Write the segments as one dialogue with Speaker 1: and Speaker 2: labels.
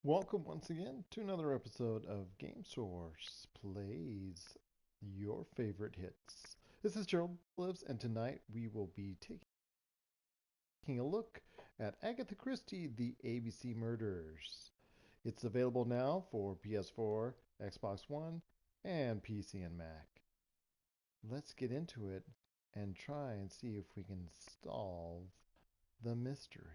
Speaker 1: Welcome once again to another episode of Game Source Plays Your Favorite Hits. This is Gerald Lives, and tonight we will be taking a look at Agatha Christie, The ABC Murders. It's available now for PS4, Xbox One, and PC and Mac. Let's get into it and try and see if we can solve the mystery.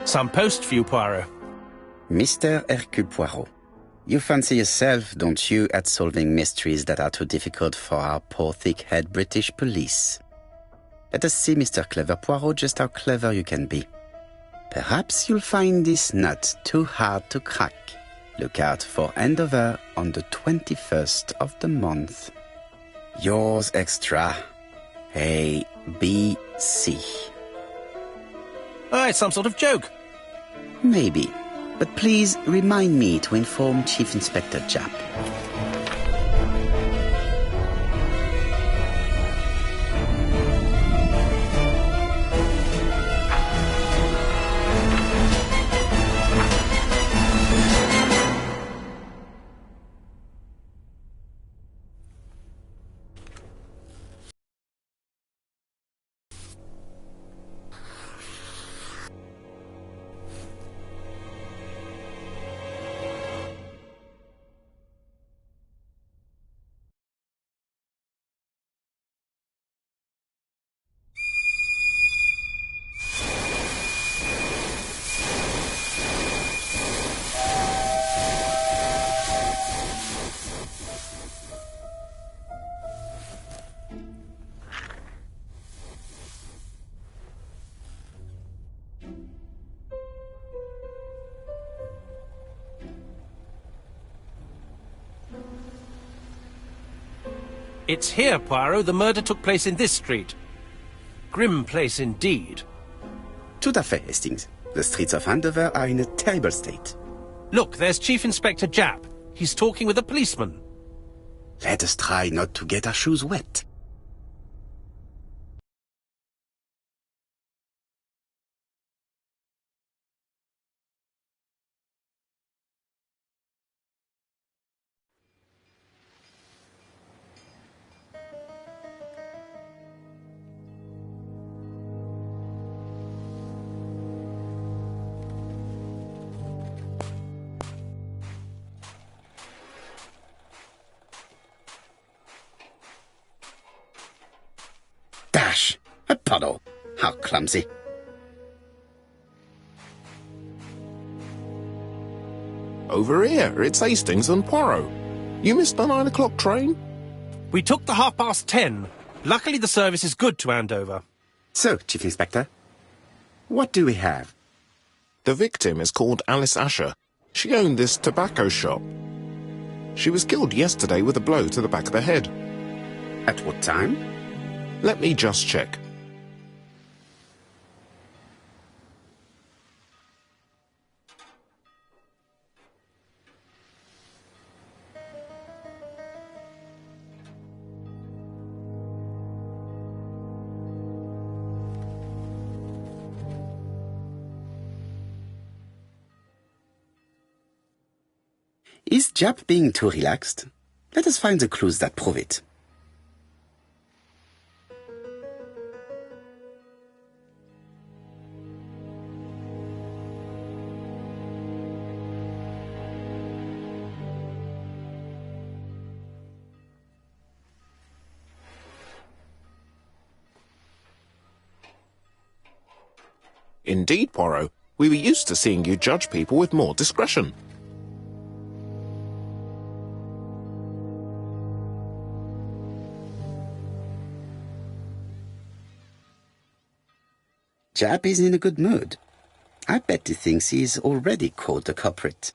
Speaker 2: Some post for you, Poirot.
Speaker 3: Mr. Hercule Poirot, you fancy yourself, don't you, at solving mysteries that are too difficult for our poor thick-head British police? Let us see, Mr. Clever Poirot, just how clever you can be. Perhaps you'll find this nut too hard to crack. Look out for handover on the 21st of the month. Yours extra. A, B, C.
Speaker 2: Oh, it's some sort of joke.
Speaker 3: Maybe. But please remind me to inform Chief Inspector Japp.
Speaker 2: It's here, Poirot. The murder took place in this street. Grim place indeed.
Speaker 3: Tout à fait, Hastings. The streets of Andover are in a terrible state.
Speaker 2: Look, there's Chief Inspector Japp. He's talking with a policeman.
Speaker 3: Let us try not to get our shoes wet. Dash! A puddle! How clumsy.
Speaker 4: Over here, it's Hastings and Poirot. You missed the 9 o'clock train?
Speaker 2: We took the 10:30. Luckily, the service is good to Andover.
Speaker 3: So, Chief Inspector, what do we have?
Speaker 4: The victim is called Alice Asher. She owned this tobacco shop. She was killed yesterday with a blow to the back of the head.
Speaker 3: At what time?
Speaker 4: Let me just check.
Speaker 3: Is Jap being too relaxed? Let us find the clues that prove it.
Speaker 4: Indeed, Poirot. We were used to seeing you judge people with more discretion.
Speaker 3: Jap is in a good mood. I bet he thinks he's already caught the culprit.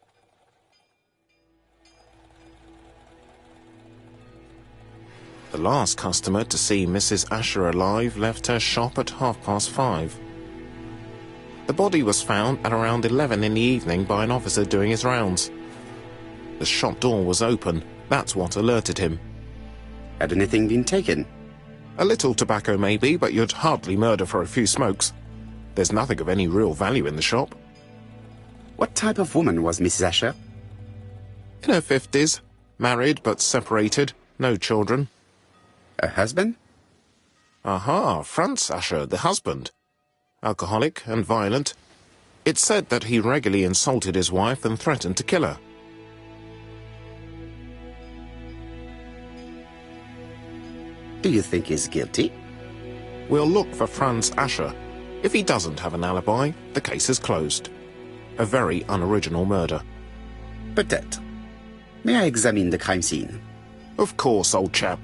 Speaker 4: The last customer to see Mrs. Asher alive left her shop at 5:30. The body was found at around 11 in the evening by an officer doing his rounds. The shop door was open. That's what alerted him.
Speaker 3: Had anything been taken?
Speaker 4: A little tobacco maybe, but you'd hardly murder for a few smokes. There's nothing of any real value in the shop.
Speaker 3: What type of woman was Mrs. Asher?
Speaker 4: In her 50s, married but separated, no children.
Speaker 3: Her husband?
Speaker 4: Aha, Franz Asher, the husband. Alcoholic and violent. It's said that he regularly insulted his wife and threatened to kill her.
Speaker 3: Do you think he's guilty?
Speaker 4: We'll look for Franz Asher. If he doesn't have an alibi, the case is closed. A very unoriginal murder.
Speaker 3: Peut-être. May I examine the crime scene?
Speaker 4: Of course, old chap.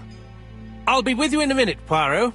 Speaker 2: I'll be with you in a minute, Poirot.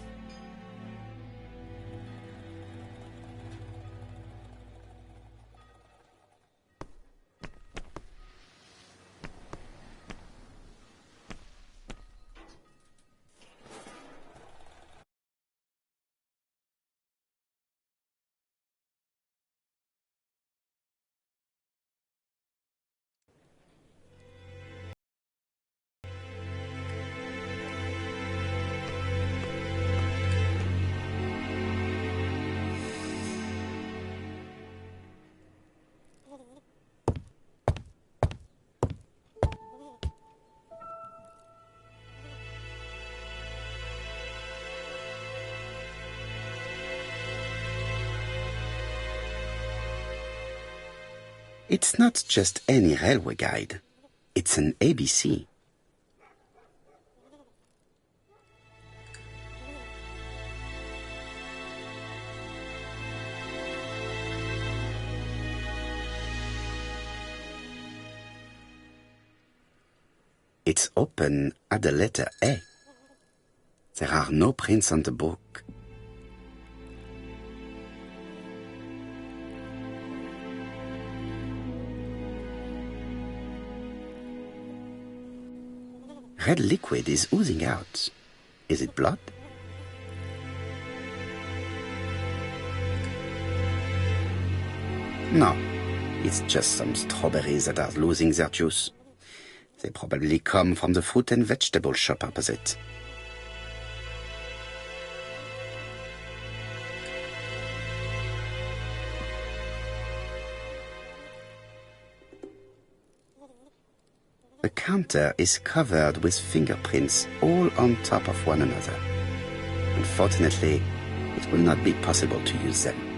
Speaker 3: It's not just any railway guide. It's an ABC. It's open at the letter A. There are no prints on the book. Red liquid is oozing out. Is it blood? No, it's just some strawberries that are losing their juice. They probably come from the fruit and vegetable shop opposite. The counter is covered with fingerprints all on top of one another. Unfortunately, it will not be possible to use them.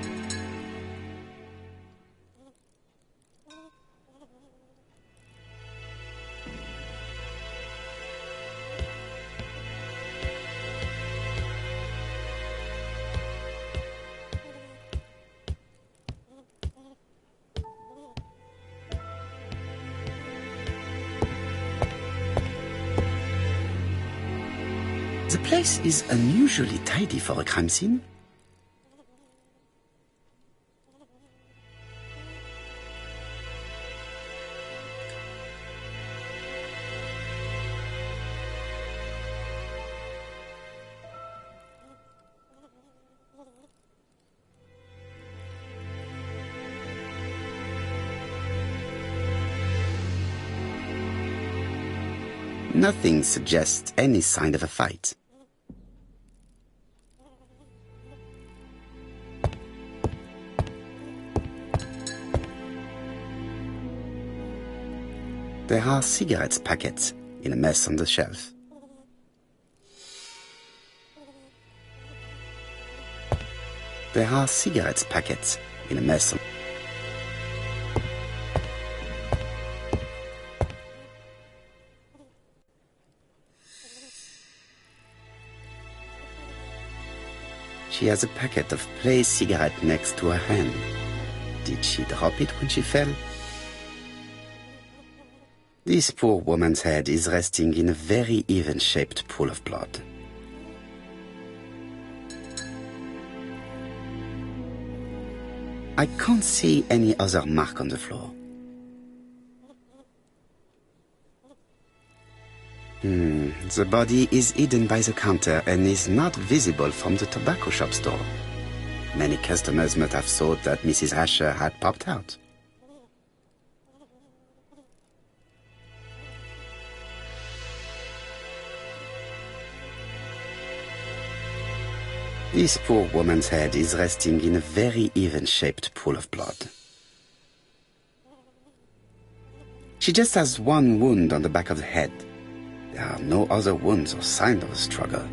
Speaker 3: The place is unusually tidy for a crime scene. Nothing suggests any sign of a fight. There are cigarette packets in a mess on the shelf. There are cigarette packets in a mess on... She has a packet of placed cigarette next to her hand. Did she drop it when she fell? This poor woman's head is resting in a very even-shaped pool of blood. I can't see any other mark on the floor. The body is hidden by the counter and is not visible from the tobacco shop store. Many customers must have thought that Mrs. Asher had popped out. This poor woman's head is resting in a very even-shaped pool of blood. She just has one wound on the back of the head. There are no other wounds or signs of a struggle.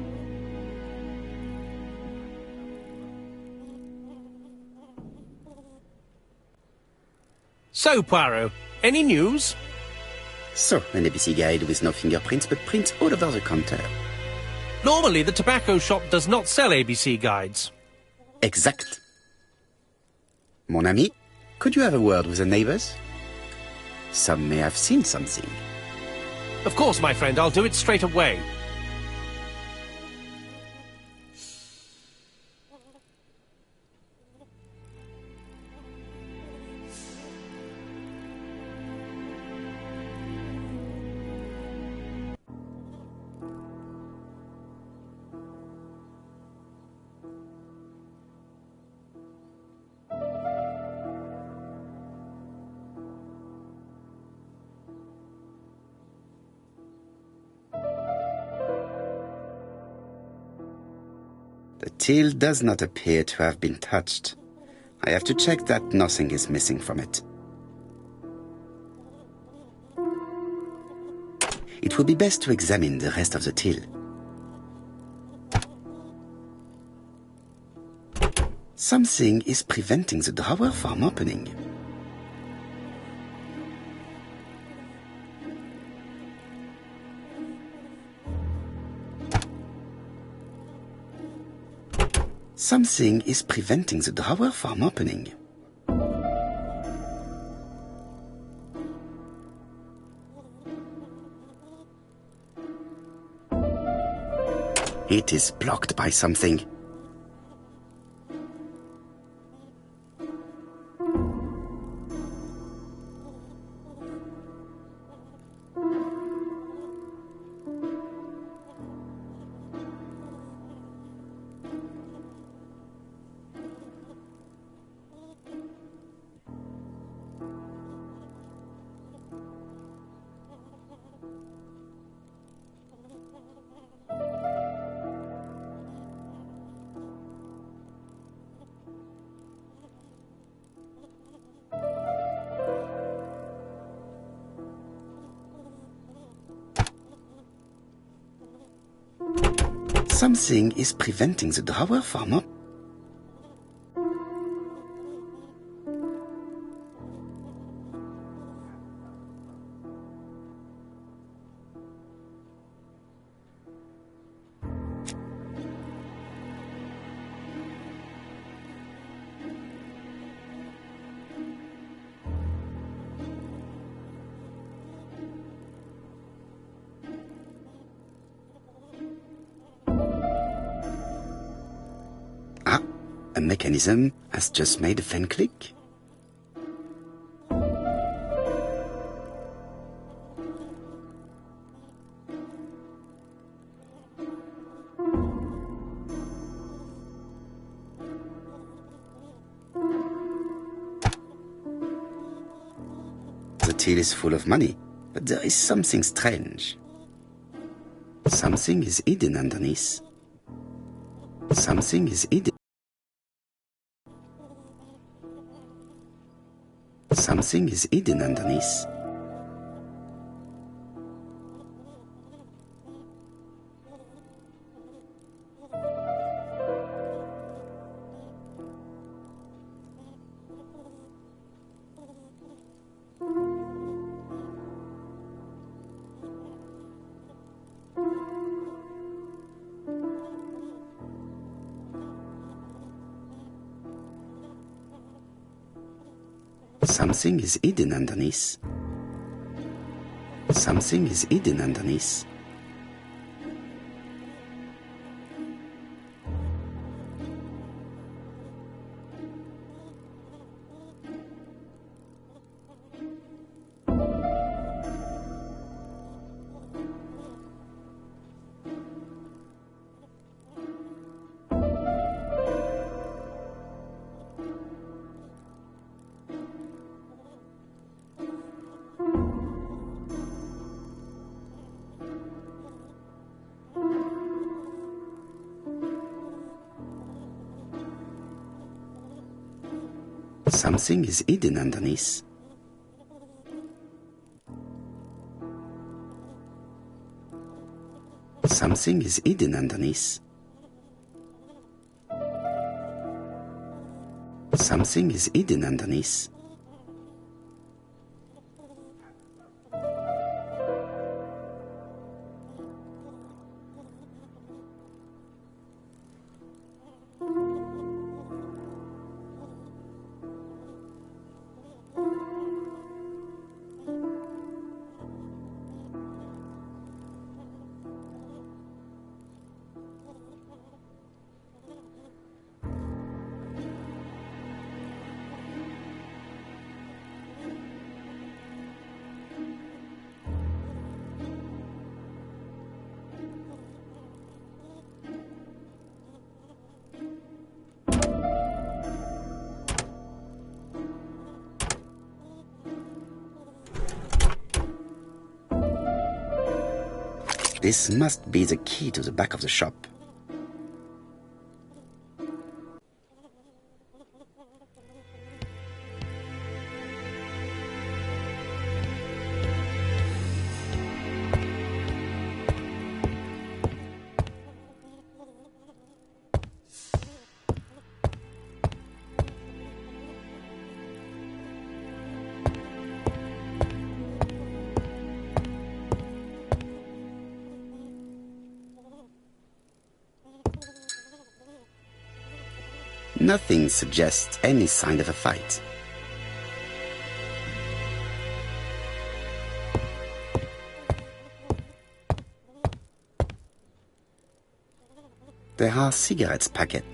Speaker 2: So, Poirot, any news?
Speaker 3: So, an ABC guide with no fingerprints, but prints all over the counter.
Speaker 2: Normally, the tobacco shop does not sell ABC guides.
Speaker 3: Exact. Mon ami, could you have a word with the neighbors? Some may have seen something.
Speaker 2: Of course, my friend, I'll do it straight away.
Speaker 3: The till does not appear to have been touched. I have to check that nothing is missing from it. It would be best to examine the rest of the till. Something is preventing the drawer from opening. Something is preventing the drawer from opening. It is blocked by something. Something is preventing the drawer from opening. A mechanism has just made a fan click. The till is full of money, but there is something strange. Something is hidden underneath. Something is hidden. Something is hidden underneath. Something is hidden underneath. Something is hidden underneath. Something is hidden underneath. Something is hidden underneath. Something is hidden underneath. This must be the key to the back of the shop. Nothing suggests any sign of a fight. There are cigarettes packets.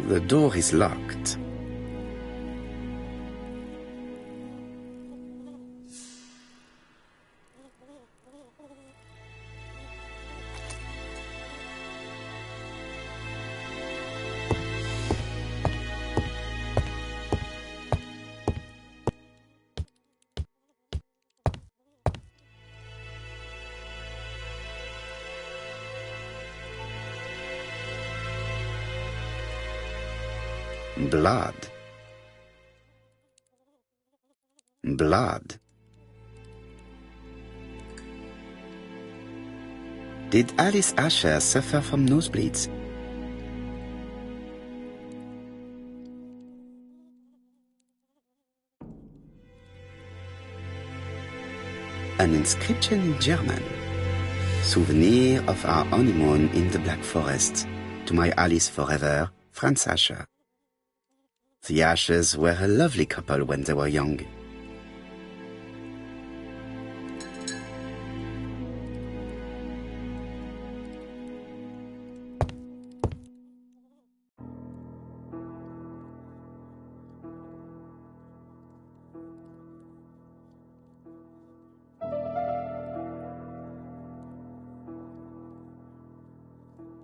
Speaker 3: The door is locked. Blood. Blood. Did Alice Asher suffer from nosebleeds? An inscription in German. Souvenir of our honeymoon in the Black Forest. To my Alice forever, Franz Asher. The Ashers were a lovely couple when they were young.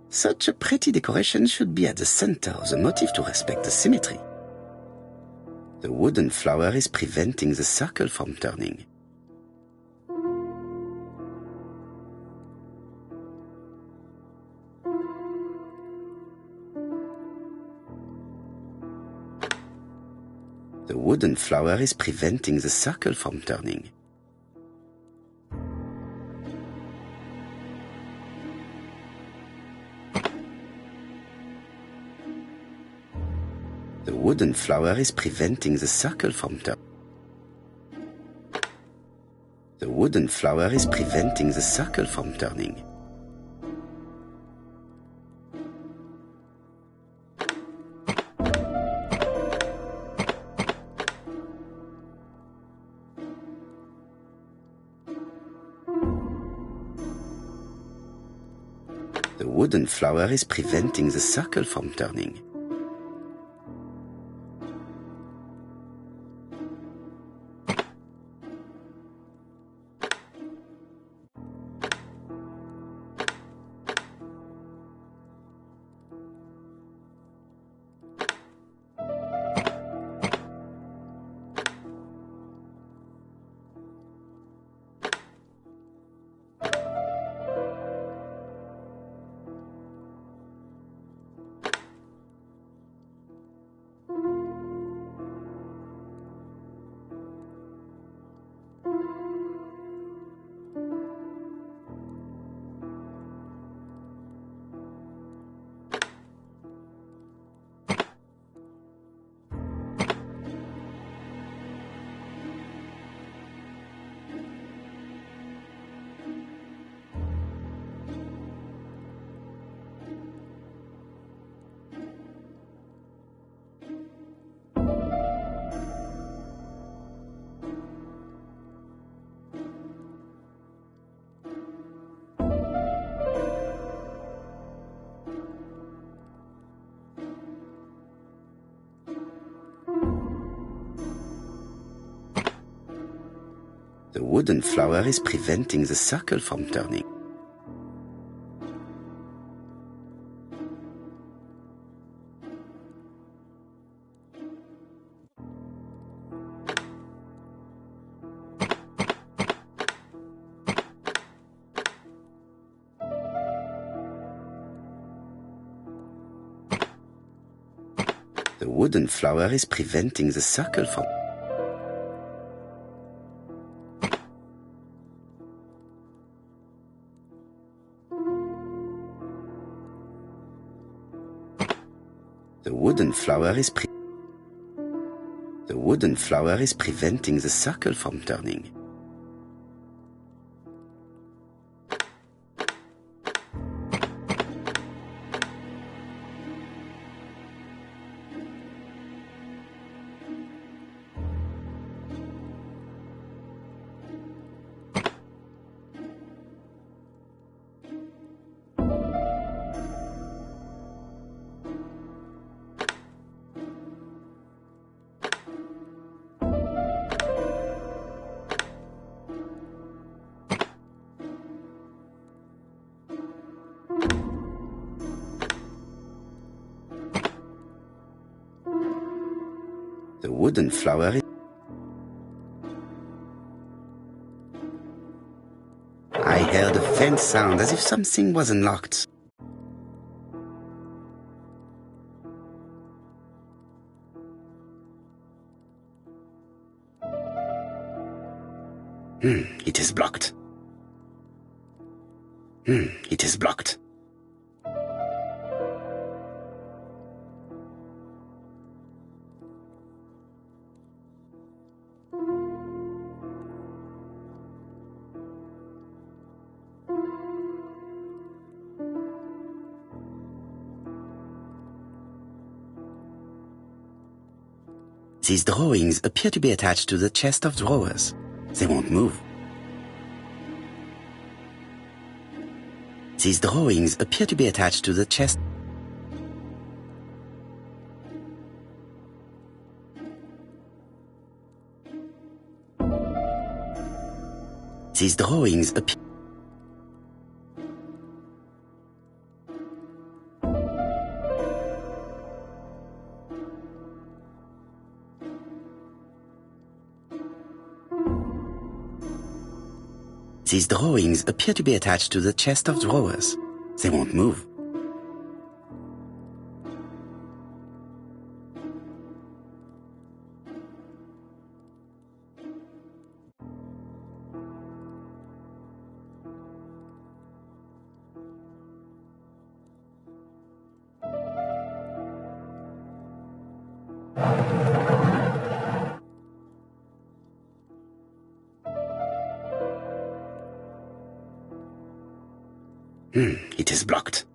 Speaker 3: Such a pretty decoration should be at the center of the motif to respect the symmetry. The wooden flower is preventing the circle from turning. The wooden flower is preventing the circle from turning. The wooden flower is preventing the circle from turning. The wooden flower is preventing the circle from turning. wooden flower is preventing the circle from turning. The wooden flower is preventing the circle from turning. The wooden flower is preventing the circle from... The wooden flower is preventing the circle from turning. The wooden flower is... I heard a faint sound as if something was unlocked. It is blocked. It is blocked. These drawings appear to be attached to the chest of drawers. They won't move. These drawings appear to be attached to the chest. These drawings appear... These drawings appear to be attached to the chest of drawers. They won't move. It is blocked.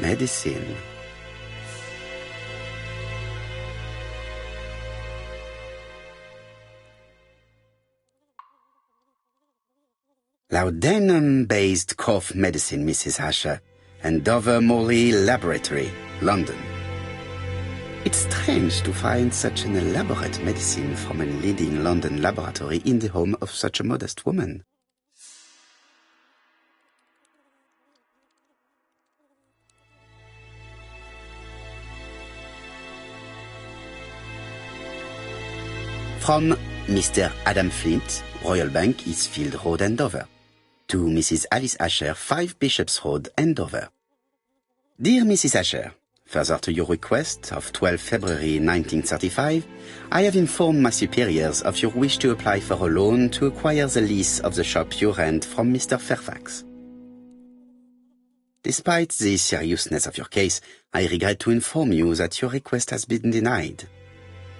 Speaker 3: medicine. Laudanum-based cough medicine, Mrs. Asher, and Dover Morley Laboratory, London. It's strange to find such an elaborate medicine from a leading London laboratory in the home of such a modest woman. From Mr. Adam Flint, Royal Bank, Eastfield Road, Andover. To Mrs. Alice Asher, 5 Bishops Road, Andover. Dear Mrs. Asher, further to your request of 12 February 1935, I have informed my superiors of your wish to apply for a loan to acquire the lease of the shop you rent from Mr. Fairfax. Despite the seriousness of your case, I regret to inform you that your request has been denied.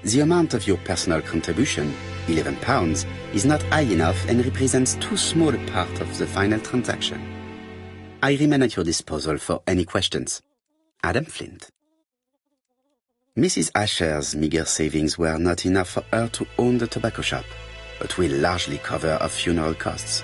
Speaker 3: The amount of your personal contribution, £11, is not high enough and represents too small a part of the final transaction. I remain at your disposal for any questions. Adam Flint. Mrs. Asher's meager savings were not enough for her to own the tobacco shop, but will largely cover her funeral costs.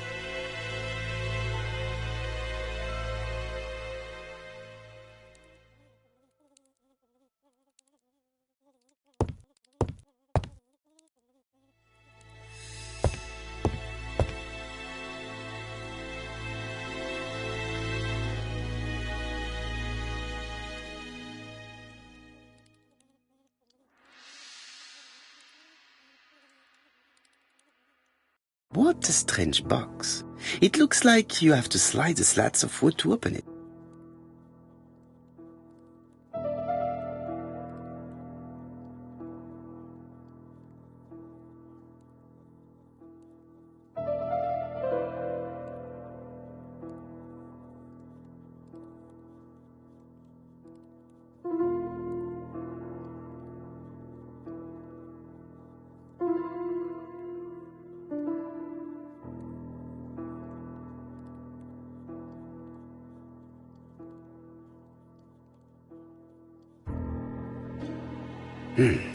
Speaker 3: What a strange box. It looks like you have to slide the slats of wood to open it.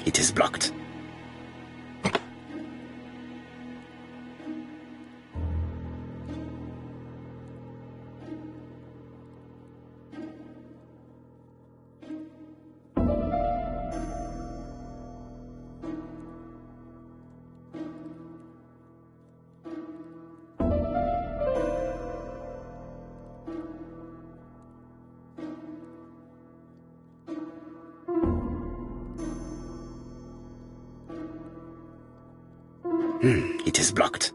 Speaker 3: It is blocked. It is blocked.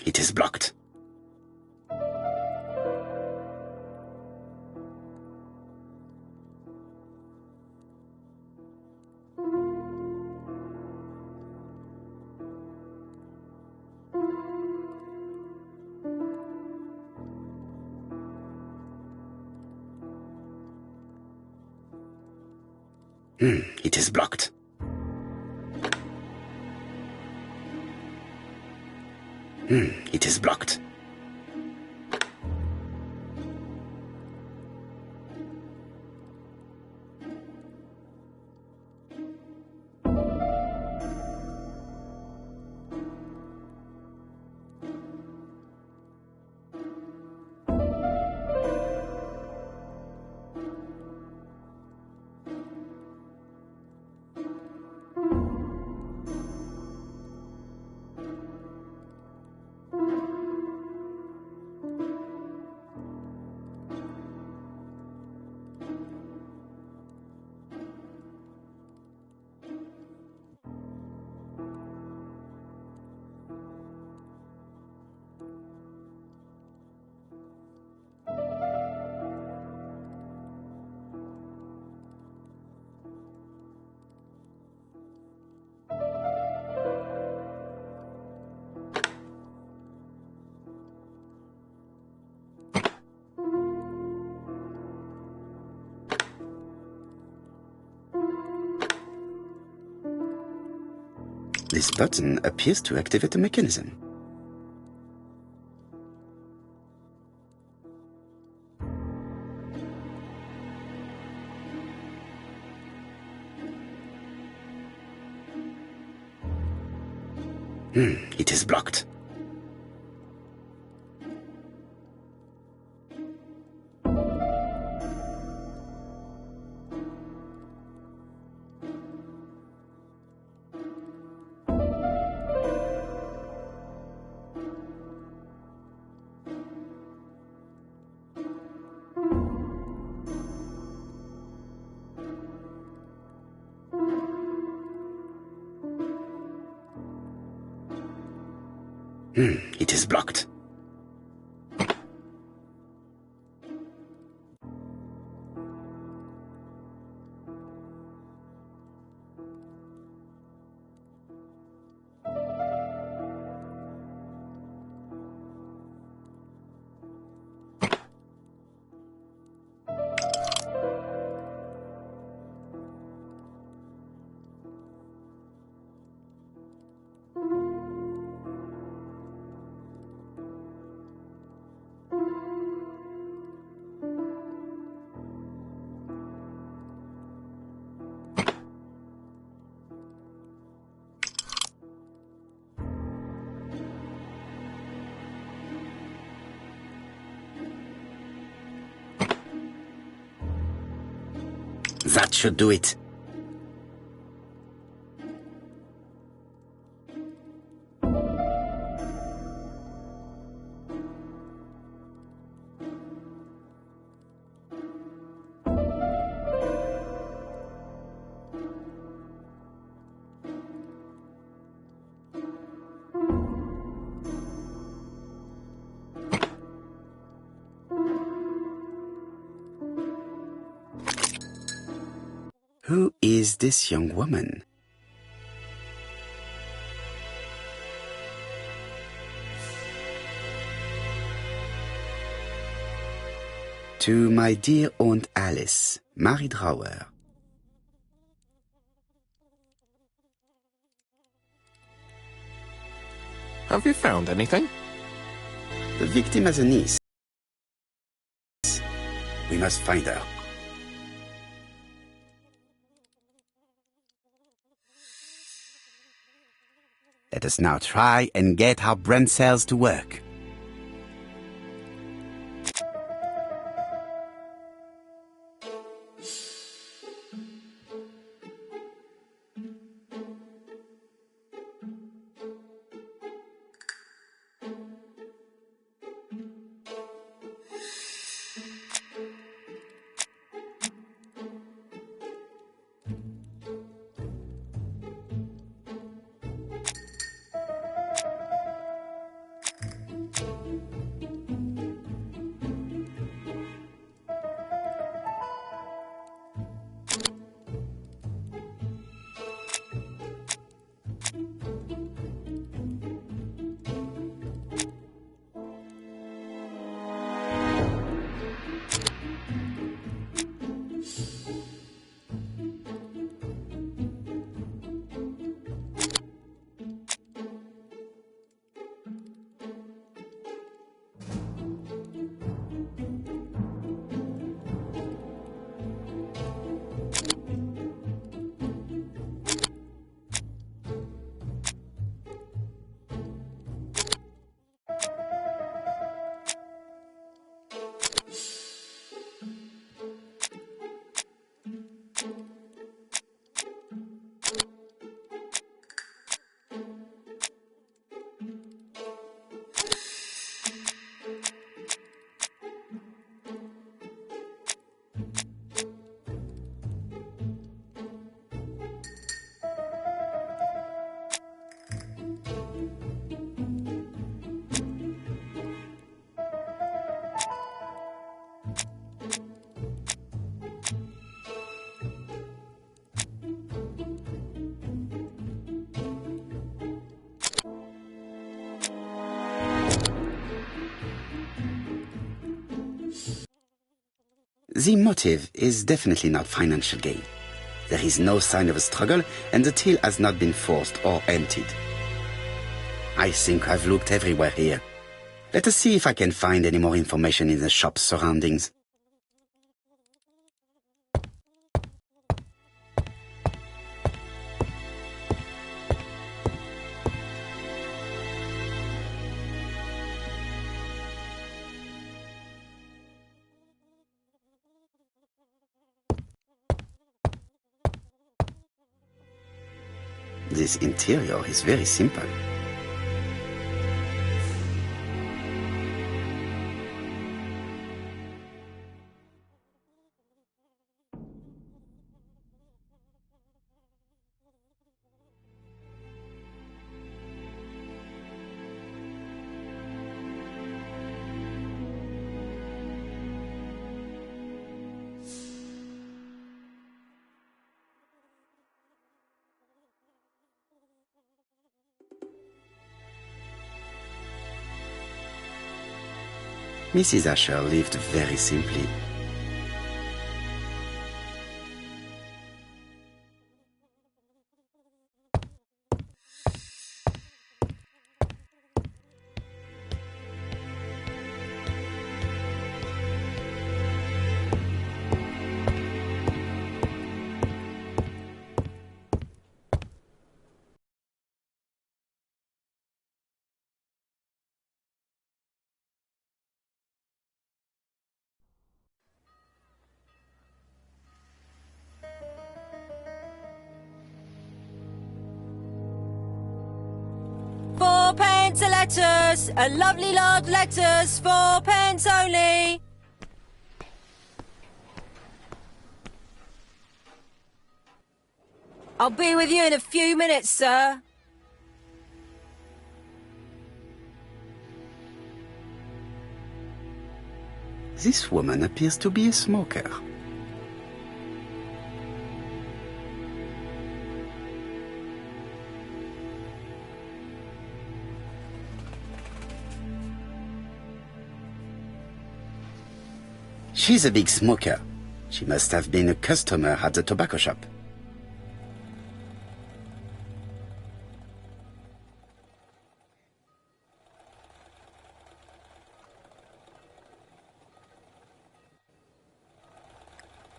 Speaker 3: It is blocked. It is blocked. It is blocked. This button appears to activate a mechanism. It is blocked. It is blocked. That should do it. Who is this young woman? To my dear Aunt Alice, Mary Drower.
Speaker 4: Have you found anything?
Speaker 3: The victim has a niece. We must find her. Let us now try and get our brain cells to work. The motive is definitely not financial gain. There is no sign of a struggle, and the till has not been forced or emptied. I think I've looked everywhere here. Let us see if I can find any more information in the shop's surroundings. This interior is very simple. Mrs. Asher lived very simply.
Speaker 5: £4 a lettuce, a lovely large lettuce, 4p only. I'll be with you in a few minutes, sir.
Speaker 3: This woman appears to be a smoker. She's a big smoker. She must have been a customer at the tobacco shop.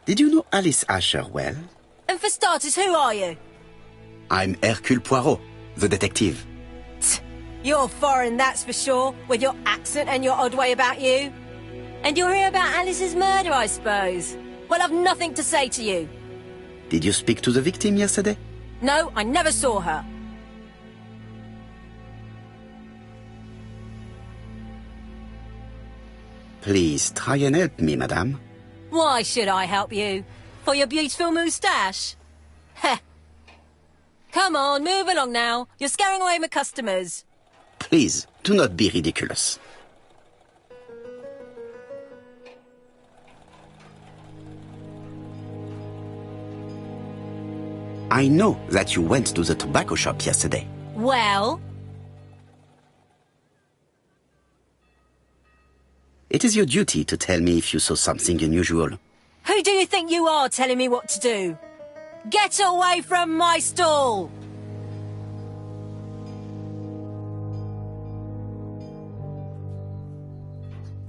Speaker 3: Did you know Alice Asher well?
Speaker 5: And for starters, who are you?
Speaker 3: I'm Hercule Poirot, the detective.
Speaker 5: You're foreign, that's for sure, with your accent and your odd way about you. And you're here about Alice's murder, I suppose. Well, I've nothing to say to you.
Speaker 3: Did you speak to the victim yesterday?
Speaker 5: No, I never saw her.
Speaker 3: Please try and help me, madame.
Speaker 5: Why should I help you? For your beautiful moustache? Heh. Come on, move along now. You're scaring away my customers.
Speaker 3: Please, do not be ridiculous. I know that you went to the tobacco shop yesterday.
Speaker 5: Well?
Speaker 3: It is your duty to tell me if you saw something unusual.
Speaker 5: Who do you think you are telling me what to do? Get away from my stall!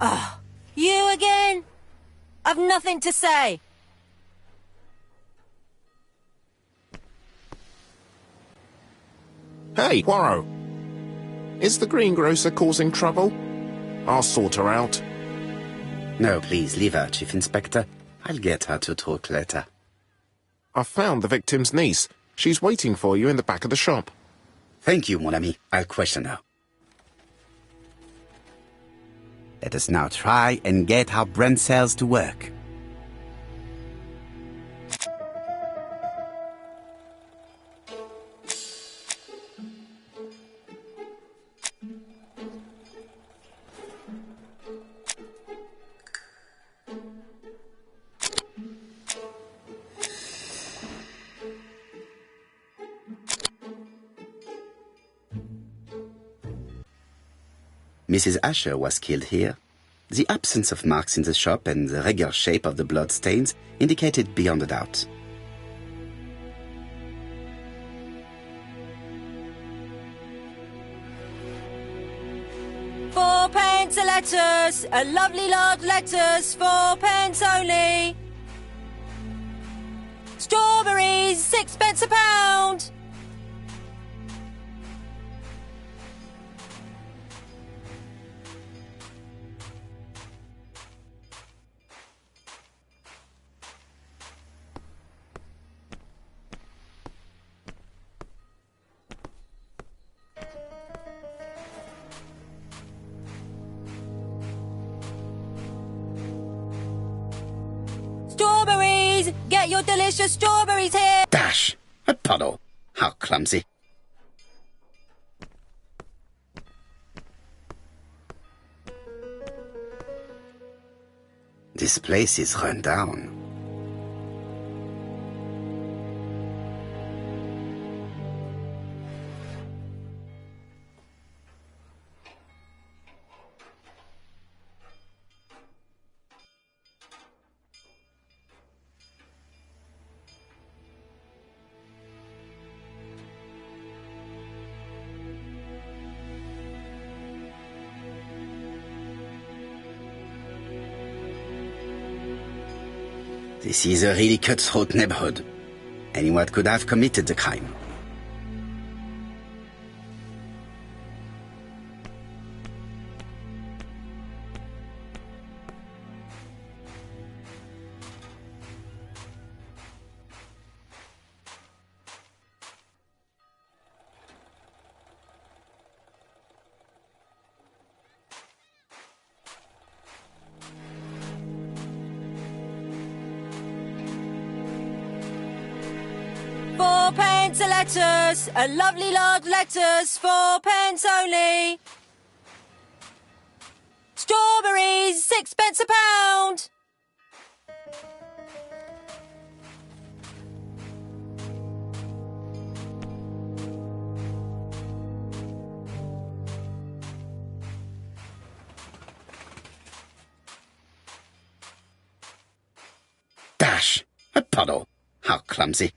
Speaker 5: Oh, you again? I've nothing to say.
Speaker 4: Hey, Poirot. Is the greengrocer causing trouble? I'll sort her out.
Speaker 3: No, please, leave her, Chief Inspector. I'll get her to talk later.
Speaker 4: I found the victim's niece. She's waiting for you in the back of the shop.
Speaker 3: Thank you, mon ami. I'll question her. Let us now try and get our brain cells to work. Mrs. Asher was killed here. The absence of marks in the shop and the regular shape of the blood stains indicated beyond a doubt.
Speaker 5: pence a lettuce, a lovely large lettuce, 4 pence only. Strawberries, 6 pence a pound. Strawberries! Get your delicious strawberries here!
Speaker 3: Dash! A puddle! How clumsy. This place is run down. This is a really cutthroat neighborhood. Anyone could have committed the crime.
Speaker 5: Four pence a lettuce, a lovely large lettuce, 4 pence only. Strawberries, 6 pence a pound.
Speaker 3: Dash! A puddle! How clumsy.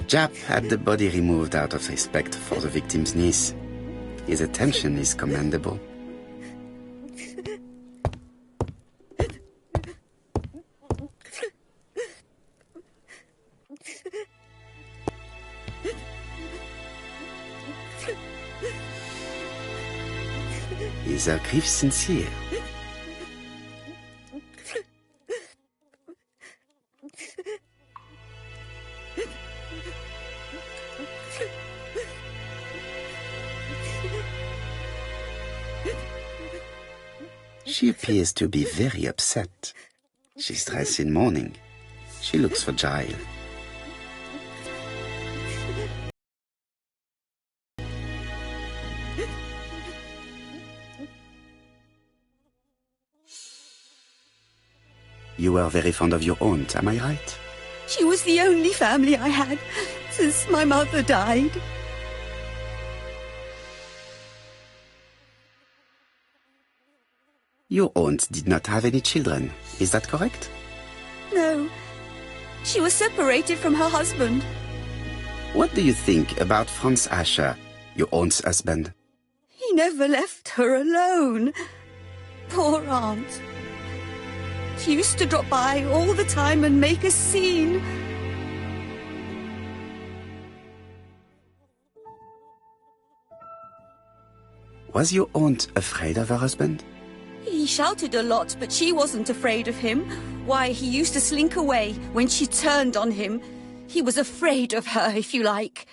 Speaker 3: Jap had the body removed out of respect for the victim's niece. His attention is commendable. Is her grief sincere? She appears to be very upset. She's dressed in mourning. She looks fragile. You were very fond of your aunt, am I right?
Speaker 6: She was the only family I had since my mother died.
Speaker 3: Your aunt did not have any children, is that correct?
Speaker 6: No. She was separated from her husband.
Speaker 3: What do you think about Franz Asher, your aunt's husband?
Speaker 6: He never left her alone. Poor aunt. She used to drop by all the time and make a scene.
Speaker 3: Was your aunt afraid of her husband?
Speaker 6: He shouted a lot, but she wasn't afraid of him. Why, he used to slink away when she turned on him. He was afraid of her, if you like.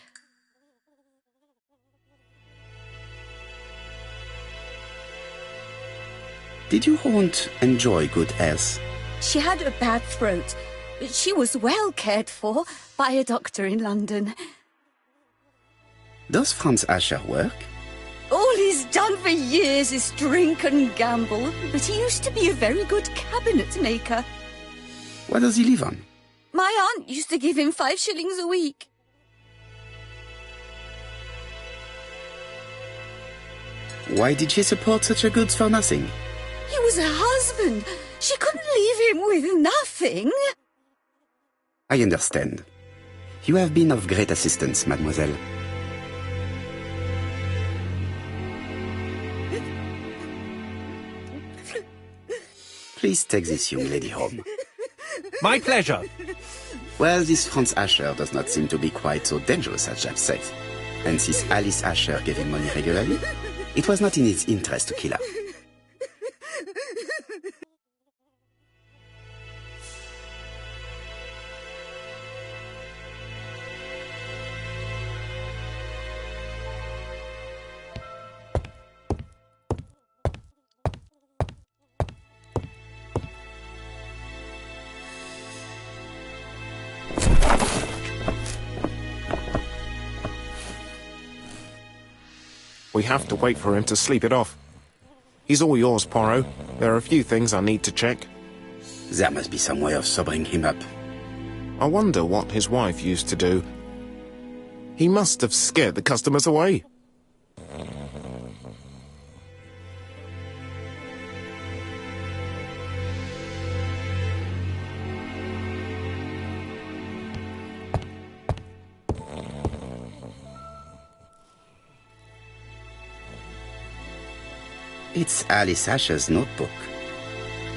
Speaker 3: Did your aunt enjoy good health?
Speaker 6: She had a bad throat, but she was well cared for by a doctor in London.
Speaker 3: Does Franz Asher work?
Speaker 6: All he's done for years is drink and gamble, but he used to be a very good cabinet maker.
Speaker 3: What does he live on?
Speaker 6: My aunt used to give him 5 shillings a week.
Speaker 3: Why did she support such a goods for nothing?
Speaker 6: He was her husband. She couldn't leave him with nothing.
Speaker 3: I understand. You have been of great assistance, mademoiselle. Please take this young lady home.
Speaker 2: My pleasure.
Speaker 3: Well, this Franz Asher does not seem to be quite so dangerous as Jack said. And since Alice Asher gave him money regularly, it was not in his interest to kill her.
Speaker 4: We have to wait for him to sleep it off. He's all yours, Poirot. There are a few things I need to check.
Speaker 3: There must be some way of sobering him up.
Speaker 4: I wonder what his wife used to do. He must have scared the customers away.
Speaker 3: It's Alice Asher's notebook.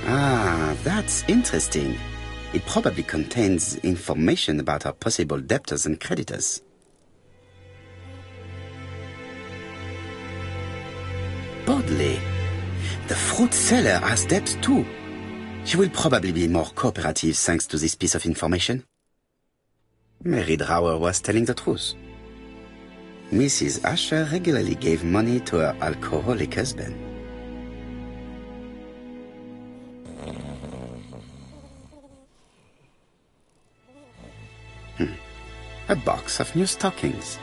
Speaker 3: Ah, that's interesting. It probably contains information about our possible debtors and creditors. Bodley. The fruit seller has debts too. She will probably be more cooperative thanks to this piece of information. Mary Drower was telling the truth. Mrs. Asher regularly gave money to her alcoholic husband. A box of new stockings.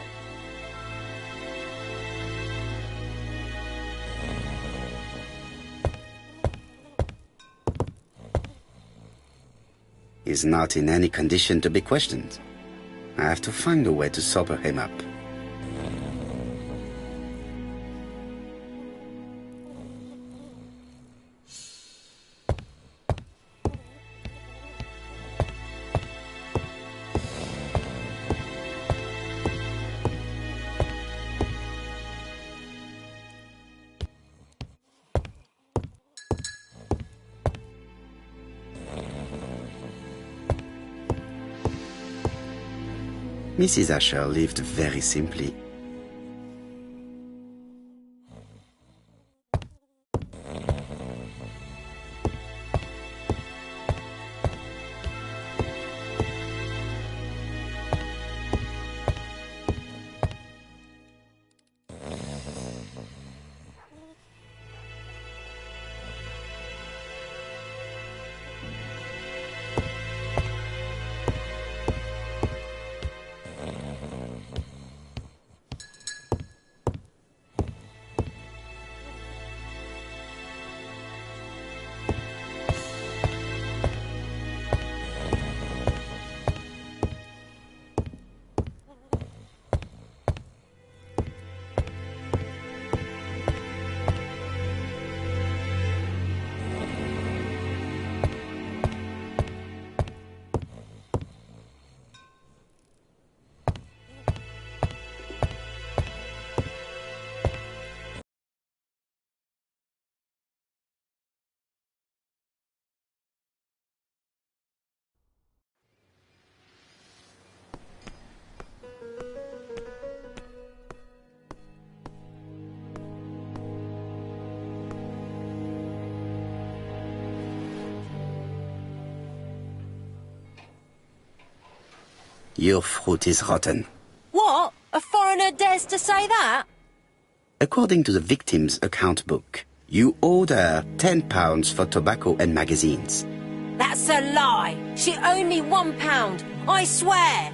Speaker 3: He's not in any condition to be questioned. I have to find a way to sober him up. Mrs. Asher lived very simply. Your fruit is rotten.
Speaker 5: What? A foreigner dares to say that?
Speaker 3: According to the victim's account book, you owed her £10 for tobacco and magazines.
Speaker 5: That's a lie. She owed me £1, I swear.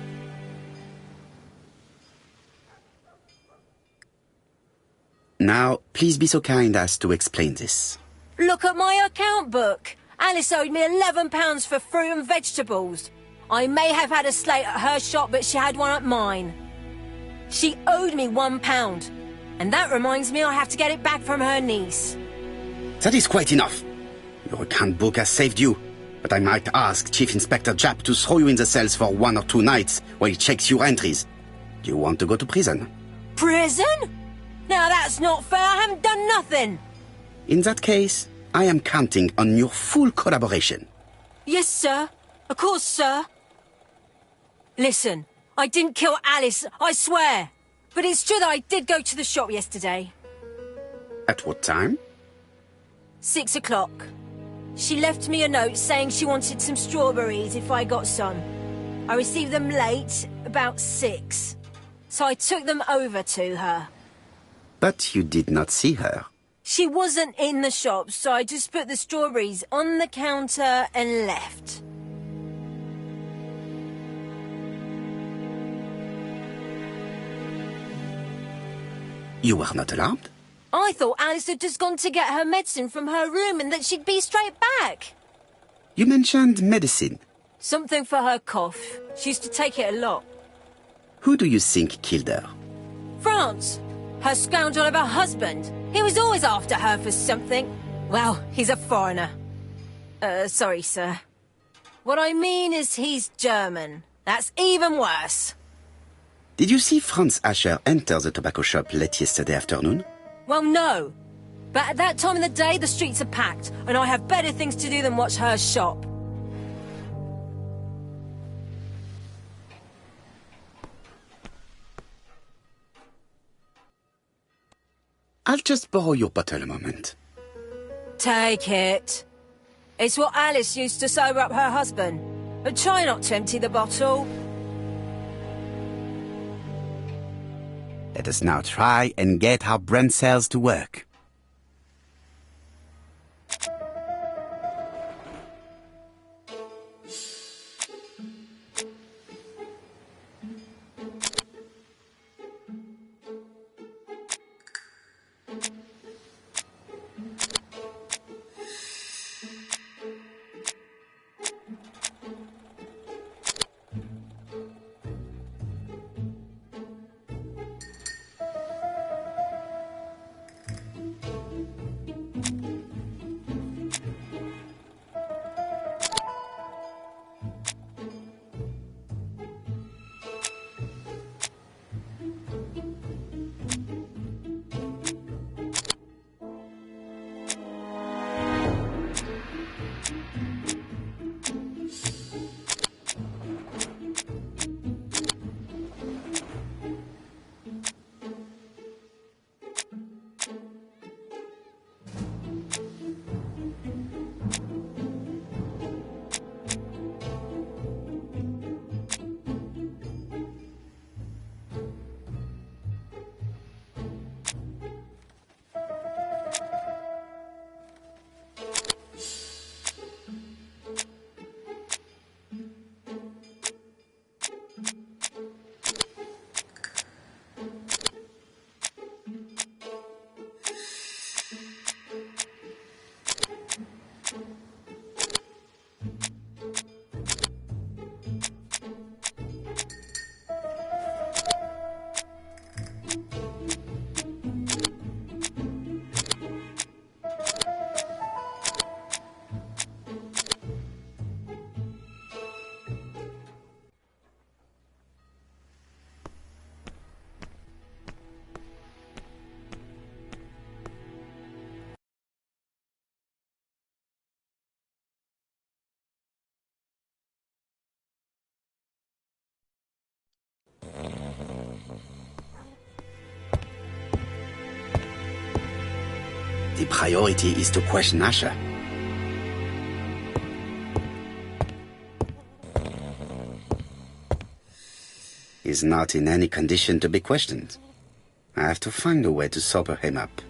Speaker 3: Now, please be so kind as to explain this.
Speaker 5: Look at my account book. Alice owed me £11 for fruit and vegetables. I may have had a slate at her shop, but she had one at mine. She owed me £1, and that reminds me I have to get it back from her niece.
Speaker 3: That is quite enough. Your account book has saved you, but I might ask Chief Inspector Japp to throw you in the cells for 1 or 2 nights while he checks your entries. Do you want to go to prison?
Speaker 5: Prison? Now that's not fair. I haven't done nothing.
Speaker 3: In that case, I am counting on your full collaboration.
Speaker 5: Yes, sir. Of course, sir. Listen, I didn't kill Alice, I swear. But it's true that I did go to the shop yesterday.
Speaker 3: At what time?
Speaker 5: 6 o'clock. She left me a note saying she wanted some strawberries if I got some. I received them late, about 6. So I took them over to her.
Speaker 3: But you did not see her.
Speaker 5: She wasn't in the shop, so I just put the strawberries on the counter and left.
Speaker 3: You were not alarmed?
Speaker 5: I thought Alice had just gone to get her medicine from her room and that she'd be straight back.
Speaker 3: You mentioned medicine.
Speaker 5: Something for her cough. She used to take it a lot.
Speaker 3: Who do you think killed her?
Speaker 5: France. Her scoundrel of a husband. He was always after her for something. Well, he's a foreigner. Sorry, sir. What I mean is he's German. That's even worse.
Speaker 3: Did you see Franz Asher enter the tobacco shop late yesterday afternoon?
Speaker 5: Well, no. But at that time of the day, the streets are packed, and I have better things to do than watch her shop.
Speaker 3: I'll just borrow your bottle a moment.
Speaker 5: Take it. It's what Alice used to sober up her husband. But try not to empty the bottle.
Speaker 3: Let us now try and get our brain cells to work. The priority is to question Asher. He's not in any condition to be questioned. I have to find a way to sober him up.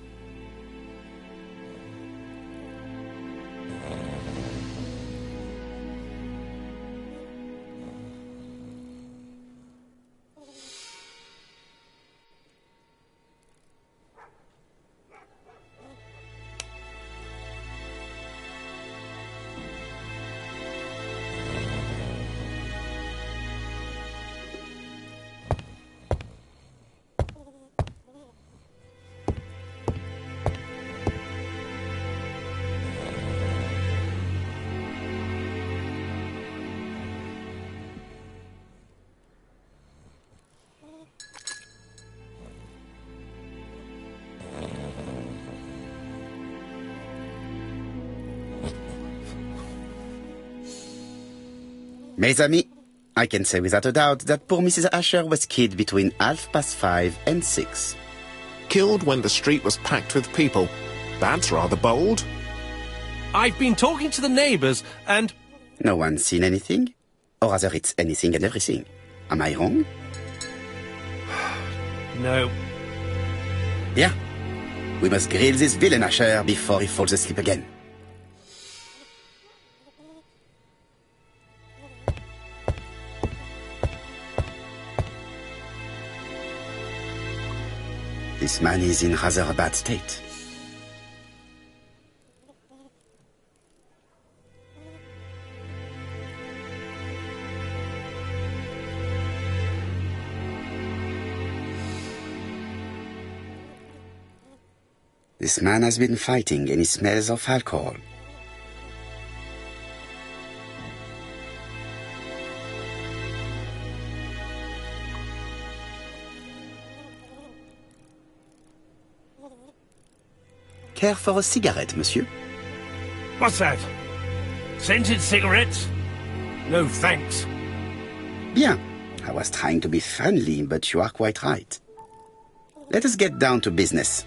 Speaker 3: Mes amis, I can say without a doubt that poor Mrs. Asher was killed between 5:30 and 6.
Speaker 4: Killed when the street was packed with people. That's rather bold.
Speaker 2: I've been talking to the neighbours and...
Speaker 3: No one's seen anything? Or rather, it's anything and everything. Am I wrong?
Speaker 2: No.
Speaker 3: Yeah. We must grill this villain Asher before he falls asleep again. This man is in rather a bad state. This man has been fighting and he smells of alcohol. Care for a cigarette, monsieur?
Speaker 2: What's that? Scented cigarettes? No, thanks.
Speaker 3: Bien. I was trying to be friendly, but you are quite right. Let us get down to business.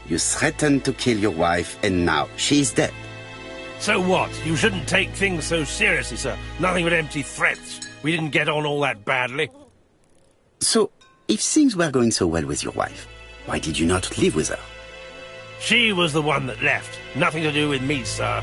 Speaker 3: You threatened to kill your wife, and now she is dead.
Speaker 2: So what? You shouldn't take things so seriously, sir. Nothing but empty threats. We didn't get on all that badly.
Speaker 3: So, if things were going so well with your wife, why did you not live with her?
Speaker 2: She was the one that left. Nothing to do with me, sir.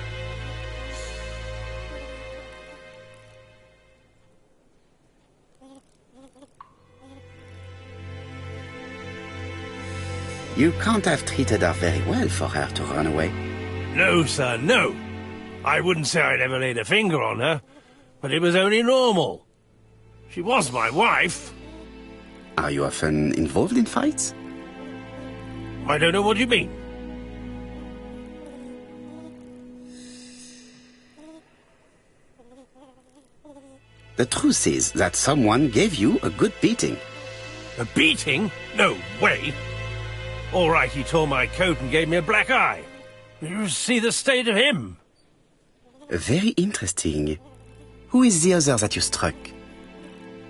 Speaker 3: You can't have treated her very well for her to run away.
Speaker 2: No, sir, no. I wouldn't say I'd ever laid a finger on her, but it was only normal. She was my wife.
Speaker 3: Are you often involved in fights?
Speaker 2: I don't know what you mean.
Speaker 3: The truth is that someone gave you a good beating.
Speaker 2: A beating? No way. All right, he tore my coat and gave me a black eye. You see the state of him.
Speaker 3: Very interesting. Who is the other that you struck?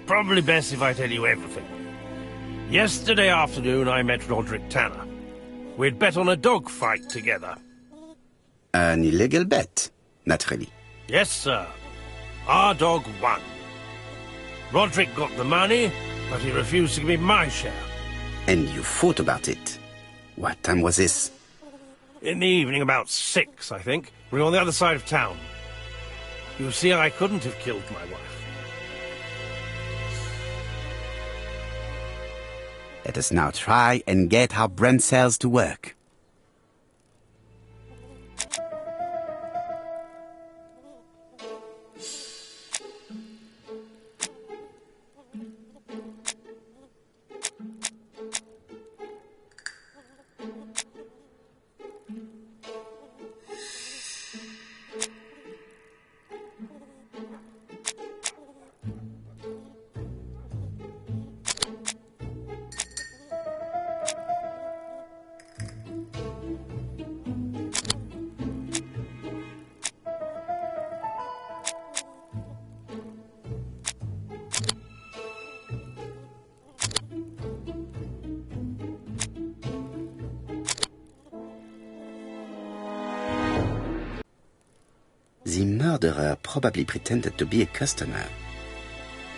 Speaker 2: Probably best if I tell you everything. Yesterday afternoon, I met Roderick Tanner. We'd bet on a dog fight together.
Speaker 3: An illegal bet, naturally.
Speaker 2: Yes, sir. Our dog won. Roderick got the money, but he refused to give me my share.
Speaker 3: And you fought about it. What time was this?
Speaker 2: In the evening, about 6, I think. We were on the other side of town. You see, I couldn't have killed my wife.
Speaker 3: Let us now try and get our brain cells to work. The murderer probably pretended to be a customer.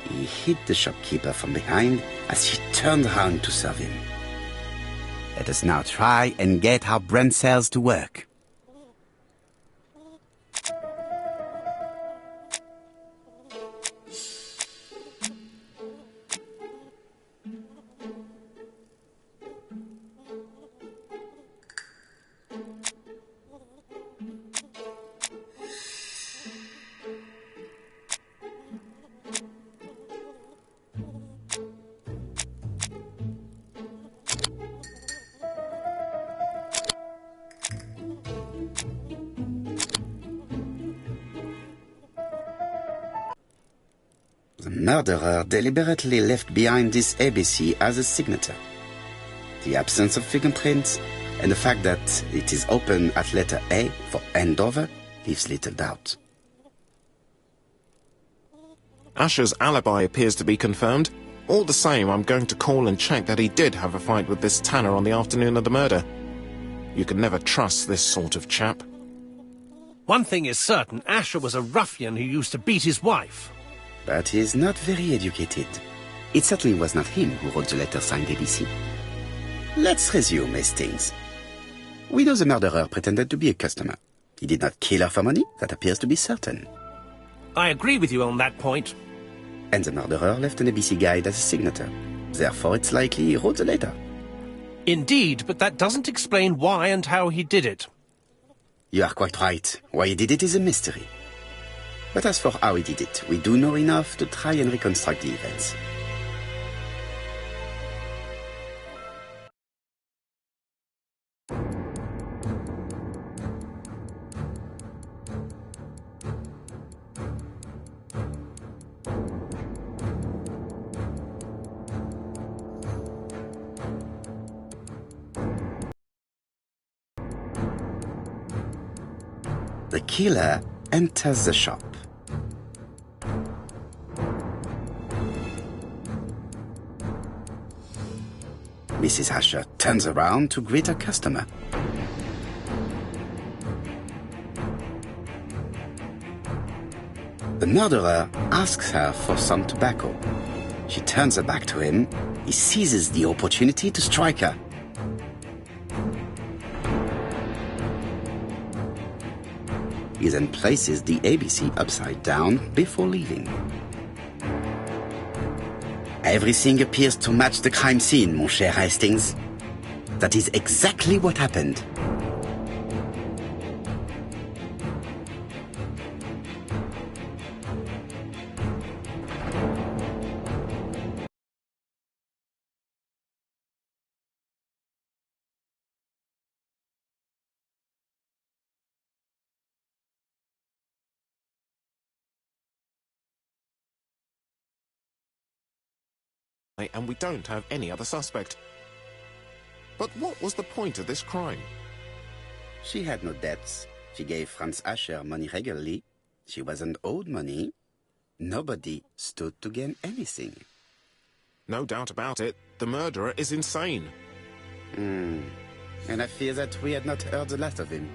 Speaker 3: He hit the shopkeeper from behind as he turned around to serve him. Let us now try and get our brain cells to work. The murderer deliberately left behind this ABC as a signature. The absence of fingerprints and the fact that it is open at letter A for Andover leaves little doubt.
Speaker 4: Asher's alibi appears to be confirmed. All the same, I'm going to call and check that he did have a fight with this Tanner on the afternoon of the murder. You can never trust this sort of chap.
Speaker 2: One thing is certain, Asher was a ruffian who used to beat his wife.
Speaker 3: But he is not very educated. It certainly was not him who wrote the letter signed ABC. Let's resume, Hastings. We know the murderer pretended to be a customer. He did not kill her for money, that appears to be certain.
Speaker 2: I agree with you on that point.
Speaker 3: And the murderer left an ABC guide as a signature. Therefore, it's likely he wrote the letter.
Speaker 2: Indeed, but that doesn't explain why and how he did it.
Speaker 3: You are quite right. Why he did it is a mystery. But as for how he did it, we do know enough to try and reconstruct the events. The killer enters the shop. Mrs. Asher turns around to greet her customer. The murderer asks her for some tobacco. She turns her back to him. He seizes the opportunity to strike her. He then places the ABC upside down before leaving. Everything appears to match the crime scene, mon cher Hastings. That is exactly what happened.
Speaker 4: And we don't have any other suspect. But what was the point of this crime?
Speaker 3: She had no debts. She gave Franz Asher money regularly. She wasn't owed money. Nobody stood to gain anything.
Speaker 4: No doubt about it, the murderer is insane.
Speaker 3: And I fear that we had not heard the last of him.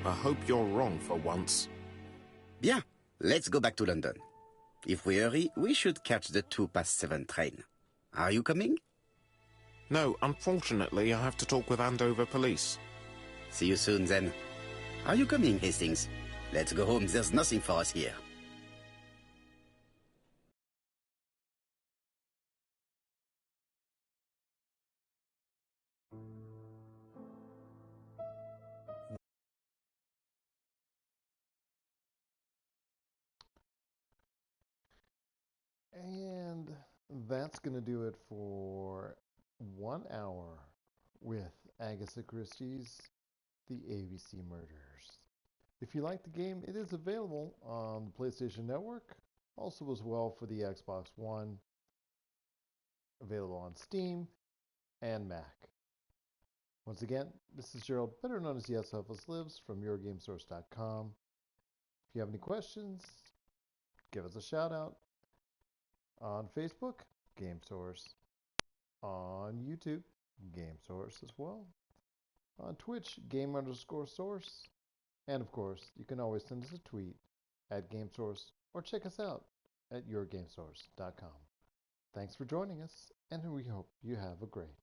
Speaker 4: I hope you're wrong for once.
Speaker 3: Bien, let's go back to London. If we hurry, we should catch the 7:02 train. Are you coming?
Speaker 4: No, unfortunately, I have to talk with Andover police.
Speaker 3: See you soon, then. Are you coming, Hastings? Let's go home. There's nothing for us here.
Speaker 1: And that's going to do it for 1 hour with Agatha Christie's The ABC Murders. If you like the game, it is available on the PlayStation Network, also as well for the Xbox One, available on Steam and Mac. Once again, this is Gerald, better known as Yes Helpless Lives from YourGameSource.com. If you have any questions, give us a shout out. On Facebook, GameSource. On YouTube, GameSource as well. On Twitch, Game_Source. And of course, you can always send us a tweet at GameSource or check us out at YourGameSource.com. Thanks for joining us, and we hope you have a great